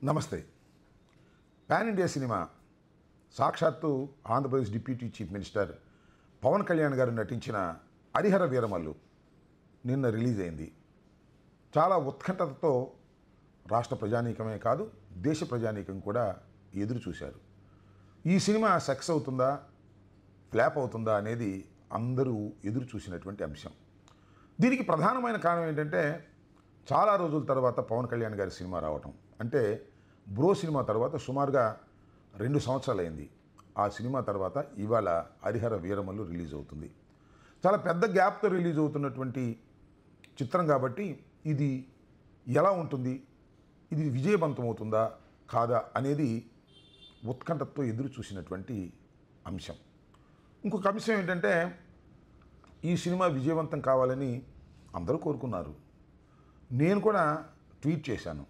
నమస్తే. Pan India cinema సాక్షాత్తు Andhra Pradesh deputy chief minister Pawan Kalyan గారు నటించిన హరిహర వీరమల్లు నిన్న రిలీజ్ అయింది. చాలా ఉత్కంఠతతో రాష్ట్ర ప్రజానీకమే కాదు, దేశ ప్రజానీకం కూడా ఎదురు చూశారు. ఈ సినిమా సక్సెస్ అవుతుందా, ఫ్లాప్ అవుతుందా అనేది అందరూ ఎదురు చూసినటువంటి అంశం. దీనికి ప్రధానమైన కారణం ఏంటంటే, చాలా రోజుల తర్వాత పవన్ కళ్యాణ్ గారి సినిమా రావటం. అంటే బ్రో సినిమా తర్వాత సుమారుగా 2 సంవత్సరాలు అయింది. ఆ సినిమా తర్వాత ఇవాళ హరిహర వీరమల్లు రిలీజ్ అవుతుంది. చాలా పెద్ద గ్యాప్తో రిలీజ్ అవుతున్నటువంటి చిత్రం కాబట్టి ఇది ఎలా ఉంటుంది, ఇది విజయవంతం అవుతుందా కాదా అనేది ఉత్కంఠతో ఎదురు చూసినటువంటి అంశం. ఇంకొక అంశం ఏంటంటే, ఈ సినిమా విజయవంతం కావాలని అందరూ కోరుకున్నారు. నేను కూడా ట్వీట్ చేశాను,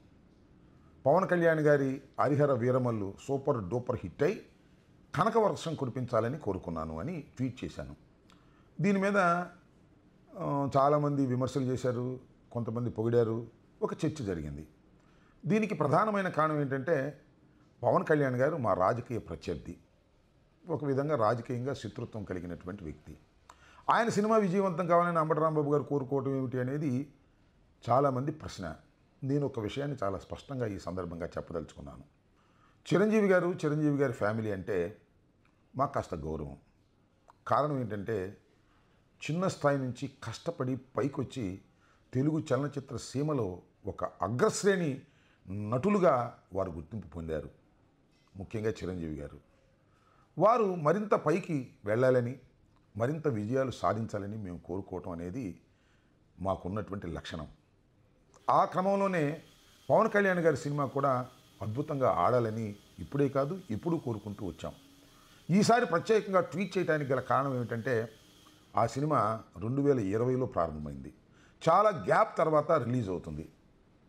పవన్ కళ్యాణ్ గారి Harihara Veeramallu super duper hit అయి కనకవర్షం కురిపించాలని కోరుకున్నాను అని ట్వీట్ చేశాను. దీని మీద చాలామంది విమర్శలు చేశారు, కొంతమంది పొగిడారు, ఒక చర్చ జరిగింది. దీనికి ప్రధానమైన కారణం ఏంటంటే, పవన్ కళ్యాణ్ గారు మా రాజకీయ ప్రత్యర్థి, ఒక విధంగా రాజకీయంగా శత్రుత్వం కలిగినటువంటి వ్యక్తి. ఆయన సినిమా విజయవంతం కావాలని అంబటి రాంబాబు గారు కోరుకోవటం ఏమిటి అనేది చాలామంది ప్రశ్న. నేను ఒక విషయాన్ని చాలా స్పష్టంగా ఈ సందర్భంగా చెప్పదలుచుకున్నాను. చిరంజీవి గారి ఫ్యామిలీ అంటే మాకు కాస్త గౌరవం. కారణం ఏంటంటే, చిన్న స్థాయి నుంచి కష్టపడి పైకొచ్చి తెలుగు చలనచిత్ర సీమలో ఒక అగ్రశ్రేణి నటులుగా వారు గుర్తింపు పొందారు. ముఖ్యంగా చిరంజీవి గారు వారు మరింత పైకి వెళ్ళాలని, మరింత విజయాలు సాధించాలని మేము కోరుకోవటం అనేది మాకున్నటువంటి లక్షణం. ఆ క్రమంలోనే పవన్ కళ్యాణ్ గారి సినిమా కూడా అద్భుతంగా ఆడాలని ఇప్పుడే కాదు ఎప్పుడూ కోరుకుంటూ వచ్చాం. ఈసారి ప్రత్యేకంగా ట్వీట్ చేయడానికి గల కారణం ఏమిటంటే, ఆ సినిమా 2020లో ప్రారంభమైంది. చాలా గ్యాప్ తర్వాత రిలీజ్ అవుతుంది.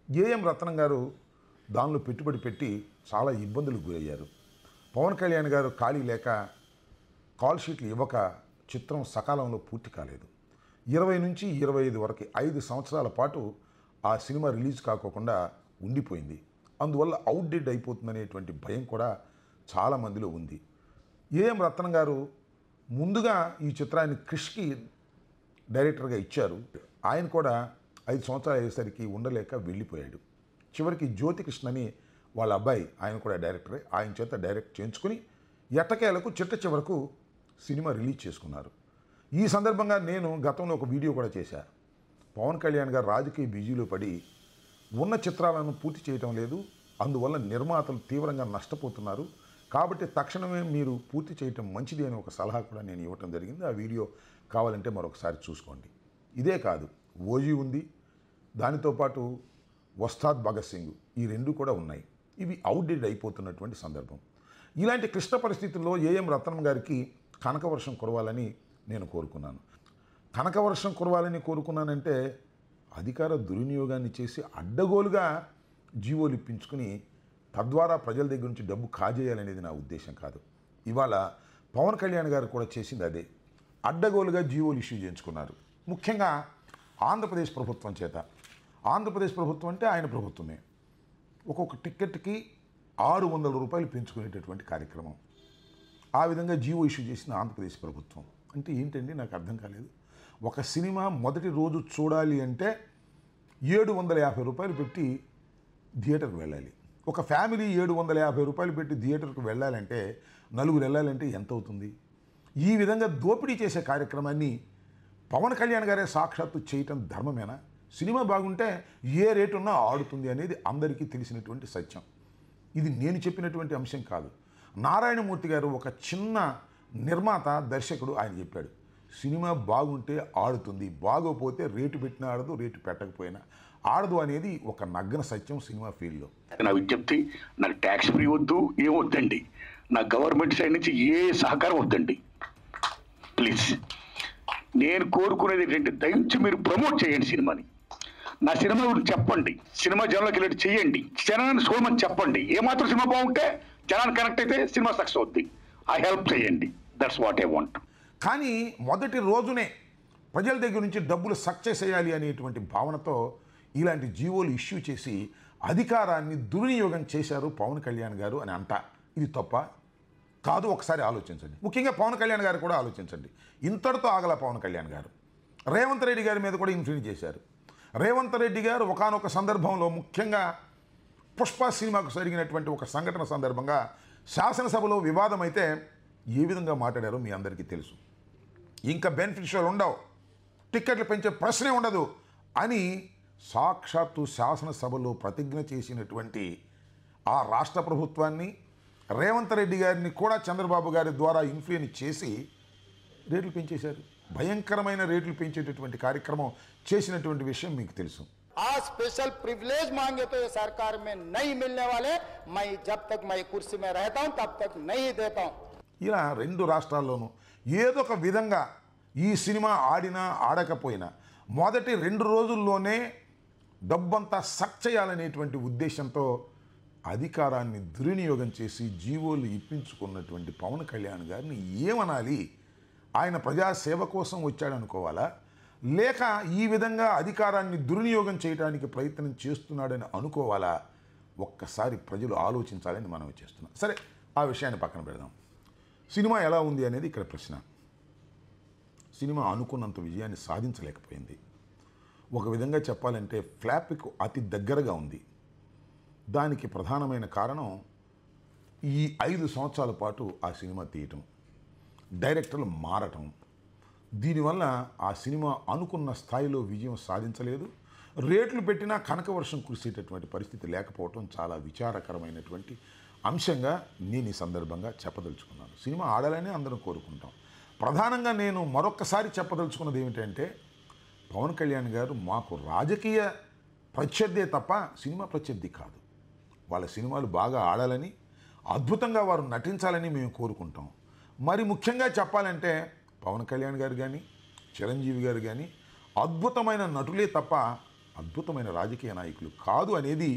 ఏఎం రత్నం గారు దానిలో పెట్టుబడి పెట్టి చాలా ఇబ్బందులకు గురయ్యారు. పవన్ కళ్యాణ్ గారు ఖాళీ లేక కాల్ షీట్లు ఇవ్వక చిత్రం సకాలంలో పూర్తి కాలేదు. 20 నుంచి 25 వరకు 5 సంవత్సరాల పాటు ఆ సినిమా రిలీజ్ కాకోకుండా ఉండిపోయింది. అందువల్ల అవుట్డేట్ అయిపోతుందనేటువంటి భయం కూడా చాలామందిలో ఉంది. ఏఎం రత్నం గారు ముందుగా ఈ చిత్రాన్ని క్రిష్కి డైరెక్టర్గా ఇచ్చారు. ఆయన కూడా 5 సంవత్సరాలు అయ్యేసరికి ఉండలేక వెళ్ళిపోయాడు. చివరికి జ్యోతి కృష్ణని వాళ్ళ అబ్బాయి, ఆయన కూడా డైరెక్టరే, ఆయన చేత డైరెక్ట్ చేయించుకుని ఎట్టకేలకు చిట్ట చివరకు సినిమా రిలీజ్ చేసుకున్నారు. ఈ సందర్భంగా నేను గతంలో ఒక వీడియో కూడా చేశాను. పవన్ కళ్యాణ్ గారు రాజకీయ బిజీలో పడి ఉన్న చిత్రాలను పూర్తి చేయటం లేదు, అందువల్ల నిర్మాతలు తీవ్రంగా నష్టపోతున్నారు, కాబట్టి తక్షణమే మీరు పూర్తి చేయటం మంచిది అని ఒక సలహా కూడా నేను ఇవ్వటం జరిగింది. ఆ వీడియో కావాలంటే మరొకసారి చూసుకోండి. ఇదే కాదు, ఓజీ ఉంది, దానితో పాటు వస్తాద్ భగత్ సింగ్, ఈ 2 కూడా ఉన్నాయి. ఇవి అవుట్డేట్ అయిపోతున్నటువంటి సందర్భం. ఇలాంటి క్లిష్ట పరిస్థితుల్లో ఏఎం రత్నం గారికి కనకవర్షం కురవాలని నేను కోరుకున్నాను. కనకవర్షం కురవాలని కోరుకున్నానంటే, అధికార దుర్వినియోగాన్ని చేసి అడ్డగోలుగా జీవోలు ఇప్పించుకుని తద్వారా ప్రజల దగ్గర నుంచి డబ్బు కాజేయాలనేది నా ఉద్దేశం కాదు. ఇవాళ పవన్ కళ్యాణ్ గారు కూడా చేసింది అదే. అడ్డగోలుగా జీవోలు ఇష్యూ చేయించుకున్నారు, ముఖ్యంగా ఆంధ్రప్రదేశ్ ప్రభుత్వం చేత. ఆంధ్రప్రదేశ్ ప్రభుత్వం అంటే ఆయన ప్రభుత్వమే. ఒక్కొక్క టిక్కెట్కి 600 రూపాయలు పెంచుకునేటటువంటి కార్యక్రమం. ఆ విధంగా జీవో ఇష్యూ చేసిన ఆంధ్రప్రదేశ్ ప్రభుత్వం అంటే ఏంటండి, నాకు అర్థం కాలేదు. ఒక సినిమా మొదటి రోజు చూడాలి అంటే 750 రూపాయలు పెట్టి థియేటర్కి వెళ్ళాలి. ఒక ఫ్యామిలీ 750 రూపాయలు పెట్టి థియేటర్కి వెళ్ళాలంటే, 4 వెళ్ళాలంటే ఎంత అవుతుంది? ఈ విధంగా దోపిడీ చేసే కార్యక్రమాన్ని పవన్ కళ్యాణ్ గారే సాక్షాత్తు చేయటం ధర్మమేనా? సినిమా బాగుంటే ఏ రేటు ఉన్నా ఆడుతుంది అనేది అందరికీ తెలిసినటువంటి సత్యం. ఇది నేను చెప్పినటువంటి అంశం కాదు. నారాయణమూర్తి గారు ఒక చిన్న నిర్మాత, దర్శకుడు, ఆయన చెప్పాడు, సినిమా బాగుంటే ఆడుతుంది, బాగోపోతే రేటు పెట్టినా ఆడదు, రేటు పెట్టకపోయినా ఆడదు అనేది ఒక నగ్న సత్యం సినిమా ఫీల్డ్లో. నా విజ్ఞప్తి, నాకు ట్యాక్స్ ఫ్రీ వద్దు, ఏం వద్దండి, నా గవర్నమెంట్ సైడ్ నుంచి ఏ సహకారం వద్దండి ప్లీజ్. నేను కోరుకునేది ఏంటంటే, దయచేసి మీరు ప్రమోట్ చేయండి సినిమాని, నా సినిమా గురించి చెప్పండి, సినిమా జనంలోకి వెళ్ళి చేయండి, జనాన్ని చూడమని చెప్పండి. ఏమాత్రం సినిమా బాగుంటే జనాన్ని కనెక్ట్ అయితే సినిమా సక్సెస్ అవుద్ది. ఆ హెల్ప్ చేయండి, దట్స్ వాట్ ఐ వాంట్. కానీ మొదటి రోజునే ప్రజల దగ్గర నుంచి డబ్బులు సక్సెస్ చేయాలి అనేటువంటి భావనతో ఇలాంటి జీవోలు ఇష్యూ చేసి అధికారాన్ని దుర్వినియోగం చేశారు పవన్ కళ్యాణ్ గారు అని అంట. ఇది తప్ప కాదు, ఒకసారి ఆలోచించండి. ముఖ్యంగా పవన్ కళ్యాణ్ గారు కూడా ఆలోచించండి. ఇంతటితో ఆగల పవన్ కళ్యాణ్ గారు రేవంత్ రెడ్డి గారి మీద కూడా ఇన్ఫ్లుయెన్స్ చేశారు. రేవంత్ రెడ్డి గారు ఒకానొక సందర్భంలో, ముఖ్యంగా పుష్ప సినిమాకు జరిగినటువంటి ఒక సంఘటన సందర్భంగా శాసనసభలో వివాదం అయితే ఏ విధంగా మాట్లాడారో మీ అందరికీ తెలుసు. ఇంకా బెనిఫిషియల్ ఉండవు, టిక్కెట్లు పెంచే ప్రశ్నే ఉండదు అని సాక్షాత్తు శాసనసభలో ప్రతిజ్ఞ చేసినటువంటి ఆ రాష్ట్ర ప్రభుత్వాన్ని, రేవంత్ రెడ్డి గారిని కూడా చంద్రబాబు గారి ద్వారా ఇన్ఫ్లుయెన్స్ చేసి రేట్లు పెంచేశారు. భయంకరమైన రేట్లు పెంచేటటువంటి కార్యక్రమం చేసినటువంటి విషయం మీకు తెలుసు. आज स्पेशल प्रिविलेज मांगे तो ये सरकार में नहीं मिलने वाले, मैं जब तक मैं कुर्सी में रहता हूं तब तक नहीं देता हूं. ఇలా రెండు రాష్ట్రాల్లోనూ ఏదో ఒక విధంగా ఈ సినిమా ఆడినా ఆడకపోయినా మొదటి 2 రోజుల్లోనే డబ్బంతా సక్ చేయాలనేటువంటి ఉద్దేశంతో అధికారాన్ని దుర్వినియోగం చేసి జీవోలు ఇప్పించుకున్నటువంటి పవన్ కళ్యాణ్ గారిని ఏమనాలి? ఆయన ప్రజాసేవ కోసం వచ్చాడనుకోవాలా, లేక ఈ విధంగా అధికారాన్ని దుర్వినియోగం చేయడానికి ప్రయత్నం చేస్తున్నాడని అనుకోవాలా? ఒక్కసారి ప్రజలు ఆలోచించాలని మనం చేస్తున్నాం. సరే, ఆ విషయాన్ని పక్కన పెడదాం. సినిమా ఎలా ఉంది అనేది ఇక్కడ ప్రశ్న. సినిమా అనుకున్నంత విజయాన్ని సాధించలేకపోయింది. ఒక విధంగా చెప్పాలంటే ఫ్లాప్కు అతి దగ్గరగా ఉంది. దానికి ప్రధానమైన కారణం ఈ 5 సంవత్సరాల పాటు ఆ సినిమా తీయటం, డైరెక్టర్లు మారటం. దీనివల్ల ఆ సినిమా అనుకున్న స్థాయిలో విజయం సాధించలేదు. రేట్లు పెట్టినా కనకవర్షం కురిసేటటువంటి పరిస్థితి లేకపోవటం చాలా విచారకరమైనటువంటి అంశంగా నేను ఈ సందర్భంగా చెప్పదలుచుకున్నాను. సినిమా ఆడాలని అందరం కోరుకుంటాం. ప్రధానంగా నేను మరొక్కసారి చెప్పదలుచుకున్నది ఏమిటంటే, పవన్ కళ్యాణ్ గారు మాకు రాజకీయ ప్రత్యర్థే తప్ప సినిమా ప్రత్యర్థి కాదు. వాళ్ళ సినిమాలు బాగా ఆడాలని, అద్భుతంగా వారు నటించాలని మేము కోరుకుంటాం. మరి ముఖ్యంగా చెప్పాలంటే పవన్ కళ్యాణ్ గారు కానీ, చిరంజీవి గారు కానీ అద్భుతమైన నటులే తప్ప అద్భుతమైన రాజకీయ నాయకులు కాదు అనేది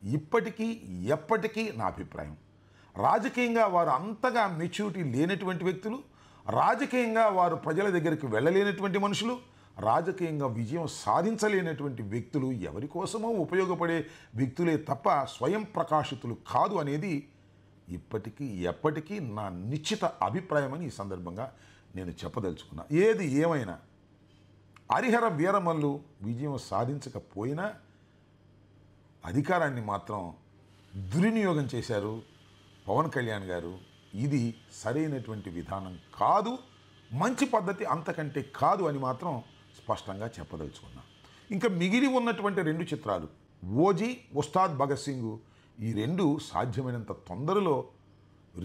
ఇప్పటికీ ఎప్పటికీ నా అభిప్రాయం. రాజకీయంగా వారు అంతగా మెచ్యూరిటీ లేనటువంటి వ్యక్తులు, రాజకీయంగా వారు ప్రజల దగ్గరికి వెళ్ళలేనటువంటి మనుషులు, రాజకీయంగా విజయం సాధించలేనటువంటి వ్యక్తులు, ఎవరి కోసమో ఉపయోగపడే వ్యక్తులే తప్ప స్వయం ప్రకాశితులు కాదు అనేది ఇప్పటికీ ఎప్పటికీ నా నిశ్చిత అభిప్రాయం అని ఈ సందర్భంగా నేను చెప్పదలుచుకున్నా. ఏది ఏమైనా హరిహర వీరమల్లు విజయం సాధించకపోయినా అధికారాన్ని మాత్రం దుర్వినియోగం చేశారు పవన్ కళ్యాణ్ గారు. ఇది సరైనటువంటి విధానం కాదు, మంచి పద్ధతి అంతకంటే కాదు అని మాత్రం స్పష్టంగా చెప్పదలుచుకున్నా. ఇంకా మిగిలి ఉన్నటువంటి 2 చిత్రాలు ఓజీ, ఉస్తాద్ భగత్ సింగ్, ఈ 2 సాధ్యమైనంత తొందరలో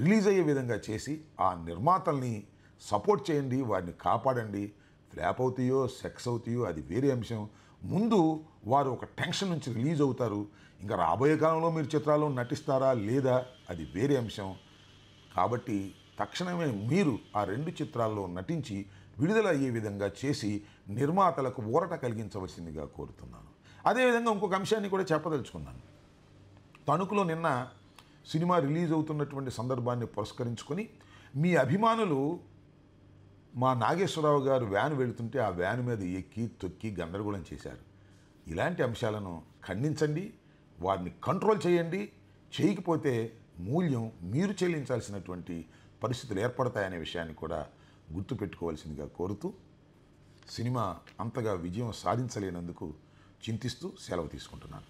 రిలీజ్ అయ్యే విధంగా చేసి ఆ నిర్మాతల్ని సపోర్ట్ చేయండి, వారిని కాపాడండి. ఫ్లాప్ అవుతాయో సెక్స్ అవుతాయో అది వేరే అంశం. ముందు వారు ఒక టెన్షన్ నుంచి రిలీజ్ అవుతారు. ఇంకా రాబోయే కాలంలో మీరు చిత్రాల్లో నటిస్తారా లేదా అది వేరే అంశం. కాబట్టి తక్షణమే మీరు ఆ 2 చిత్రాల్లో నటించి విడుదల అయ్యే విధంగా చేసి నిర్మాతలకు ఊరట కలిగించవలసిందిగా కోరుతున్నాను. అదేవిధంగా ఇంకొక అంశాన్ని కూడా చెప్పదలుచుకున్నాను. తణుకులో నిన్న సినిమా రిలీజ్ అవుతున్నటువంటి సందర్భాన్ని పురస్కరించుకొని మీ అభిమానులు మా నాగేశ్వరరావు గారు వ్యాన్ వెళుతుంటే ఆ వ్యాన్ మీద ఎక్కి తొక్కి గందరగోళం చేశారు. ఇలాంటి అంశాలను ఖండించండి, వారిని కంట్రోల్ చేయండి. చేయకపోతే మూల్యం మీరు చెల్లించాల్సినటువంటి పరిస్థితులు ఏర్పడతాయనే విషయాన్ని కూడా గుర్తుపెట్టుకోవాల్సిందిగా కోరుతూ సినిమా అంతగా విజయం సాధించలేనందుకు చింతిస్తూ సెలవు తీసుకుంటున్నాను.